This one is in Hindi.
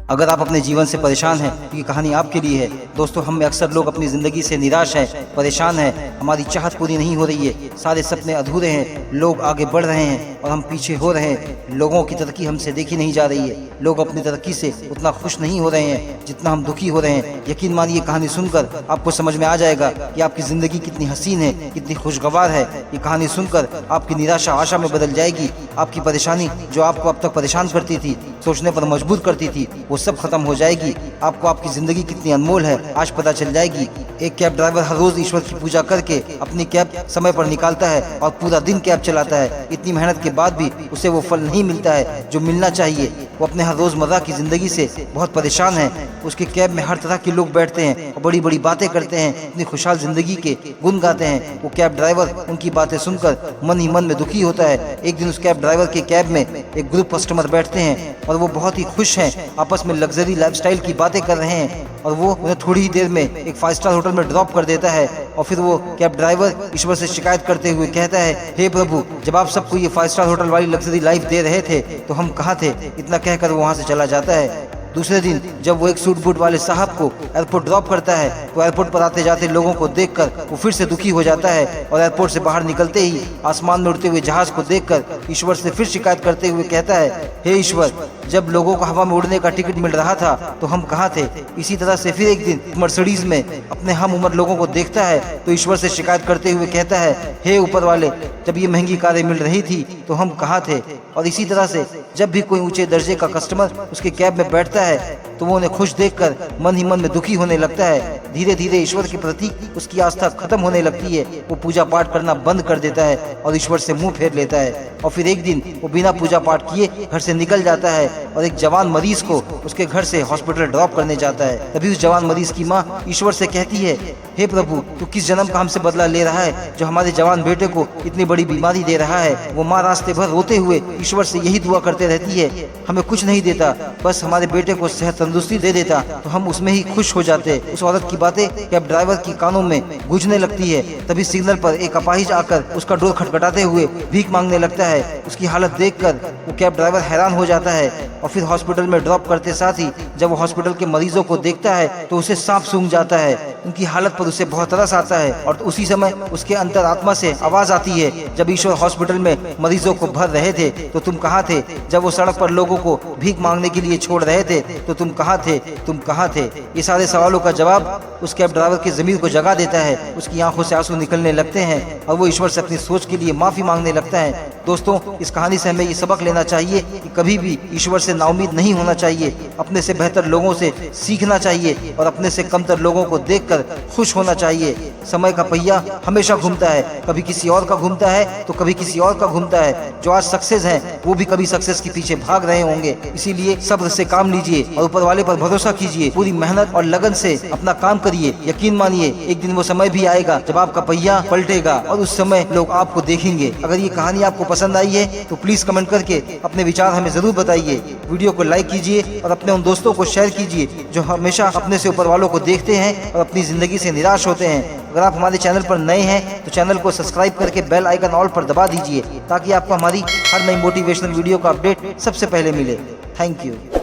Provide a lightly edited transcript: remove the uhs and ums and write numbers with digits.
अगर आप अपने जीवन से परेशान हैं तो ये कहानी आपके लिए है। दोस्तों, हम में अक्सर लोग अपनी ज़िंदगी से निराश हैं, परेशान हैं, हमारी चाहत पूरी नहीं हो रही है, सारे सपने अधूरे हैं, लोग आगे बढ़ रहे हैं और हम पीछे हो रहे हैं। लोगों की तरक्की हमसे देखी नहीं जा रही है, लोग अपनी तरक्की से उतना खुश नहीं हो रहे हैं जितना हम दुखी हो रहे हैं। यकीन मानिए, कहानी सुनकर आपको समझ में आ जाएगा कि आपकी ज़िंदगी कितनी हसीन है, कितनी खुशगवार है। ये कहानी सुनकर आपकी निराशा आशा में बदल जाएगी। आपकी परेशानी जो आपको अब तक परेशान करती थी, सोचने पर मजबूर करती थी, वो सब खत्म हो जाएगी। आपको आपकी जिंदगी कितनी अनमोल है आज पता चल जाएगी। एक कैब ड्राइवर हर रोज ईश्वर की पूजा करके अपनी कैब समय पर निकालता है और पूरा दिन कैब चलाता है। इतनी मेहनत के बाद भी उसे वो फल नहीं मिलता है जो मिलना चाहिए। वो अपने हर रोजमर्रा की जिंदगी से बहुत परेशान है। उसके कैब में हर तरह के लोग बैठते हैं और बड़ी बड़ी बातें करते हैं, अपनी खुशहाल जिंदगी के गुण गाते हैं। वो कैब ड्राइवर उनकी बातें सुनकर मन ही मन में दुखी होता है। एक दिन उस कैब ड्राइवर के कैब में एक ग्रुप कस्टमर बैठते हैं और वो बहुत ही खुश हैं, आपस में लग्जरी लाइफस्टाइल की बातें कर रहे हैं और वो उन्हें थोड़ी ही देर में एक 5 स्टार होटल में ड्रॉप कर देता है। और फिर वो कैब ड्राइवर ईश्वर से शिकायत करते हुए कहता है, हे प्रभु, जब आप सबको ये 5 स्टार होटल वाली लग्जरी लाइफ दे रहे थे तो हम कहाँ थे। इतना कहकर वो वहाँ से चला जाता है। दूसरे दिन जब वो एक सूट बूट वाले साहब को एयरपोर्ट ड्रॉप करता है तो एयरपोर्ट पर आते जाते लोगों को देखकर वो फिर से दुखी हो जाता है और एयरपोर्ट से बाहर निकलते ही आसमान में उड़ते हुए जहाज को देखकर ईश्वर से फिर शिकायत करते हुए कहता है, हे ईश्वर, जब लोगों को हवा में उड़ने का टिकट मिल रहा था तो हम कहाँ थे। इसी तरह से फिर एक दिन मर्सिडीज में अपने हम उम्र लोगों को देखता है तो ईश्वर से शिकायत करते हुए कहता है, हे ऊपर वाले, जब ये महंगी कारें मिल रही थी तो हम कहाँ थे। और इसी तरह से जब भी कोई ऊंचे दर्जे का कस्टमर उसके कैब में बैठता है तो वो उन्हें खुश देखकर मन ही मन में दुखी होने लगता है। धीरे धीरे ईश्वर के प्रति उसकी आस्था खत्म होने लगती है। वो पूजा पाठ करना बंद कर देता है और ईश्वर से मुंह फेर लेता है। और फिर एक दिन वो बिना पूजा पाठ किए घर से निकल जाता है और एक जवान मरीज को उसके घर से हॉस्पिटल ड्रॉप करने जाता है। तभी उस जवान मरीज की माँ ईश्वर से कहती है, हे प्रभु, तू किस जन्म का हमसे बदला ले रहा है जो हमारे जवान बेटे को इतनी बड़ी बीमारी दे रहा है। वो माँ रास्ते भर रोते हुए ईश्वर से यही दुआ करते रहती है, हमें कुछ नहीं देता, बस हमारे बेटे को सेहत तंदुरुस्ती दे देता तो हम उसमें ही खुश हो जाते। उस औरत की बातें कैब ड्राइवर की कानों में गूंजने लगती है। तभी सिग्नल पर एक अपाहिज आकर उसका डोर खटखटाते हुए भीख मांगने लगता है। उसकी हालत देखकर वो कैब ड्राइवर हैरान हो जाता है और फिर हॉस्पिटल में ड्रॉप करते साथ ही जब वो हॉस्पिटल के मरीजों को देखता है तो उसे सांप सूंघ जाता है। उनकी हालत पर उसे बहुत तरस आता है और उसी समय उसके अंतरात्मा से आवाज आती है, जब ईश्वर हॉस्पिटल में मरीजों को भर रहे थे तो तुम कहाँ थे। जब वो सड़क पर लोगों को भीख मांगने के लिए छोड़ रहे थे तो तुम कहाँ थे, तुम कहाँ थे। ये सारे सवालों का जवाब उस कैब ड्राइवर की ज़मीर को जगा देता है। उसकी आंखों से आंसू निकलने लगते हैं और वो ईश्वर से अपनी सोच के लिए माफी मांगने लगता है। दोस्तों, इस कहानी से हमें ये सबक लेना चाहिए कि कभी भी ईश्वर से नाउम्मीद नहीं होना चाहिए। अपने से बेहतर लोगों से सीखना चाहिए और अपने से कमतर लोगों को देखकर खुश होना चाहिए। समय का पहिया हमेशा घूमता है, कभी किसी और का घूमता है तो कभी किसी और का घूमता है। जो आज सक्सेस हैं वो भी कभी सक्सेस के पीछे भाग रहे होंगे। इसीलिए सब्र से काम लीजिए और ऊपर वाले पर भरोसा कीजिए। पूरी मेहनत और लगन से अपना काम करिए। यकीन मानिए, एक दिन वो समय भी आएगा जब आपका पहिया पलटेगा और उस समय लोग आपको देखेंगे। अगर ये कहानी आपको पसंद आई है तो प्लीज कमेंट करके अपने विचार हमें जरूर बताइए। वीडियो को लाइक कीजिए और अपने उन दोस्तों को शेयर कीजिए जो हमेशा अपने से ऊपर वालों को देखते हैं और अपनी जिंदगी से निराश होते हैं। अगर आप हमारे चैनल पर नए हैं तो चैनल को सब्सक्राइब करके बेल आइकन ऑल पर दबा दीजिए ताकि आपको हमारी हर नई मोटिवेशनल वीडियो का अपडेट सबसे पहले मिले। Thank you.